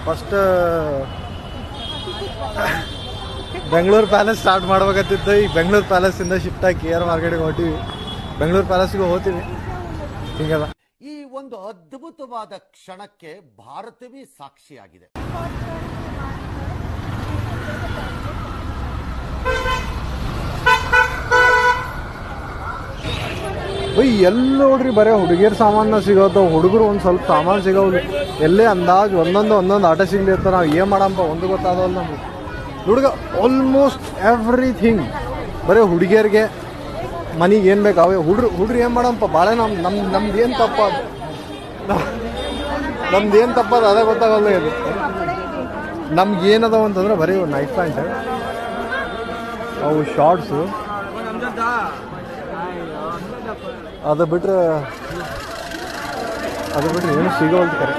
First Bengaluru palace start ಮಾಡ್ಬೇಕತ್ತಿತ್ತು. ಈಗ ಬೆಂಗಳೂರು ಪ್ಯಾಲೇಸಿಂದ ಶಿಫ್ಟ್ ಆಗಿ KR ಮಾರ್ಕೆಟಿಗೆ ಹೊಟ್ಟಿವಿ. ಬೆಂಗಳೂರು ಪ್ಯಾಲೇಸ್ಗೆ ಹೋಗ್ತೀವಿ. ಹೀಗಲ್ಲ, ಈ ಒಂದು ಅದ್ಭುತವಾದ ಕ್ಷಣಕ್ಕೆ ಭಾರತವೇ ಸಾಕ್ಷಿಯಾಗಿದೆ. ಎಲ್ಲಿ ನೋಡ್ರಿ ಬರೀ ಹುಡುಗಿಯರ್ ಸಾಮಾನ ಸಿಗೋದು, ಹುಡುಗರು ಒಂದು ಸ್ವಲ್ಪ ಸಾಮಾನು ಸಿಗೋದು. ಎಲ್ಲೇ ಅಂದಾಜು ಒಂದೊಂದು ಆಟ ಸಿಗ್ಲಿ ಅಂತ ನಾವು ಏನು ಮಾಡಂಪ ಒಂದು ಗೊತ್ತಾದವಲ್ಲ ನಮ್ಗೆ. ಹುಡುಗ ಆಲ್ಮೋಸ್ಟ್ ಎವ್ರಿಥಿಂಗ್ ಬರೀ ಹುಡುಗಿಯರಿಗೆ ಮನೆಗೆ ಏನು ಬೇಕು ಅವೇ. ಹುಡ್ರು ಏನು ಮಾಡಂಪ ಭಾಳ ನಮ್ದು ಏನು ತಪ್ಪದು, ನಮ್ದು ಏನು ತಪ್ಪದು ಅದೇ ಗೊತ್ತಾಗಲ್ಲ. ಇದು ನಮ್ಗೆ ಏನದಾವ ಅಂತಂದ್ರೆ ಬರೀ ನೈಟ್ ಪ್ಯಾಂಟ್, ಅವು ಶಾರ್ಟ್ಸು, ಅದು ಬಿಟ್ರೆ ಏನು ಸಿಗೋಲ್ದು ಕರೆ.